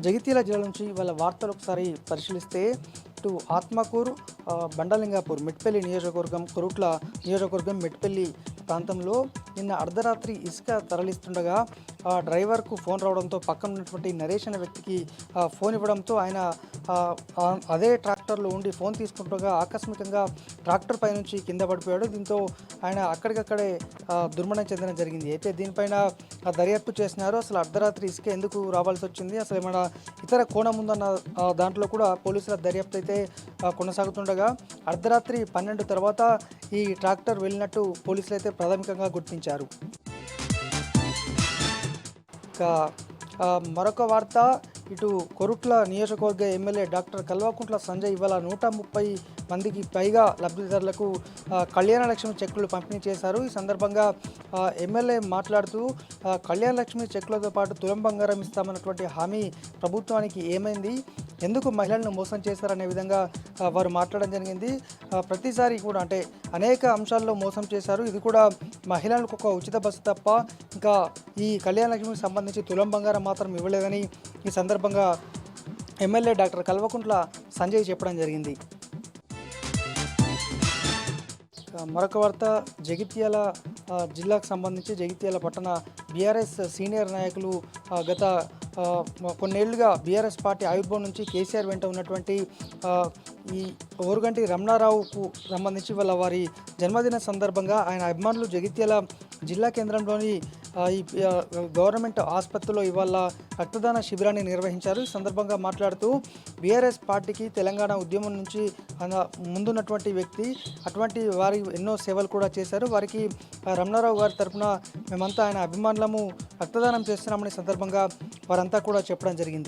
జగిత్యాల జిల్లా నుంచి వాళ్ళ వార్తలు ఒకసారి పరిశీలిస్తే ఇటు ఆత్మకూరు బండలింగాపూర్ మెట్పల్లి నియోజకవర్గం కొరుట్ల నియోజకవర్గం మెట్పల్లి ప్రాంతంలో నిన్న అర్ధరాత్రి ఇసుక తరలిస్తుండగా డ్రైవర్కు ఫోన్ రావడంతో పక్కన ఉన్నటువంటి నరేష్ అనే వ్యక్తికి ఫోన్ ఇవ్వడంతో ఆయన అదే ట్రాక్టర్లో ఉండి ఫోన్ తీసుకుంటుండగా ఆకస్మికంగా ట్రాక్టర్ పై నుంచి కింద పడిపోయాడు. దీంతో ఆయన అక్కడికక్కడే దుర్మరణం చెందడం జరిగింది. అయితే దీనిపైన దర్యాప్తు చేసినారు. అసలు అర్ధరాత్రి ఇసుక ఎందుకు రావాల్సి వచ్చింది, అసలు ఏమైనా ఇతర కోణం ఉందన్న దాంట్లో కూడా పోలీసుల దర్యాప్తు అయితే కొనసాగుతుండగా అర్ధరాత్రి 12 తర్వాత ఈ ట్రాక్టర్ వెళ్ళినట్టు పోలీసులు అయితే ప్రాథమికంగా గుర్తించారు. ఇక మరొక వార్త, ఇటు కొరుట్ల నియోజకవర్గ ఎమ్మెల్యే డాక్టర్ కల్వకుంట్ల సంజయ్ ఇవాళ 130 మందికి పైగా లబ్ధిదారులకు కళ్యాణ లక్ష్మి చెక్కులు పంపిణీ చేశారు. ఈ సందర్భంగా ఎమ్మెల్యే మాట్లాడుతూ కళ్యాణ లక్ష్మి చెక్కులతో పాటు తులం బంగారం ఇస్తామన్నటువంటి హామీ ప్రభుత్వానికి ఏమైంది, ఎందుకు మహిళలను మోసం చేశారనే విధంగా వారు మాట్లాడడం జరిగింది. ప్రతిసారి కూడా అంటే అనేక అంశాల్లో మోసం చేశారు, ఇది కూడా మహిళలకు ఒక ఉచిత బస్సు తప్ప ఇంకా ఈ కళ్యాణ లక్ష్మికి సంబంధించి తులం బంగారం మాత్రం ఇవ్వలేదని ఈ సందర్భంగా ఎమ్మెల్యే డాక్టర్ కల్వకుంట్ల సంజయ్ చెప్పడం జరిగింది. మరొక వార్త, జగిత్యాల జిల్లాకు సంబంధించి జగిత్యాల పట్టణ బీఆర్ఎస్ సీనియర్ నాయకులు గత కొన్నేళ్లుగా బీఆర్ఎస్ పార్టీ ఆవిర్భావం నుంచి కేసీఆర్ వెంట ఉన్నటువంటి ఈ ఓరుగంటి రమణారావుకు సంబంధించి వాళ్ళ వారి జన్మదిన సందర్భంగా ఆయన అభిమానులు జగిత్యాల జిల్లా కేంద్రంలోని ఈ గవర్నమెంట్ ఆసుపత్రిలో ఇవాళ రక్తదాన శిబిరాన్ని నిర్వహించారు. ఈ సందర్భంగా మాట్లాడుతూ బీఆర్ఎస్ పార్టీకి తెలంగాణ ఉద్యమం నుంచి ముందున్నటువంటి వ్యక్తి, అటువంటి వారి ఎన్నో సేవలు కూడా చేశారు. వారికి రమణారావు గారి తరఫున మేమంతా ఆయన అభిమానులము రక్తదానం చేస్తున్నామనే సందర్భంగా వారంతా కూడా చెప్పడం జరిగింది.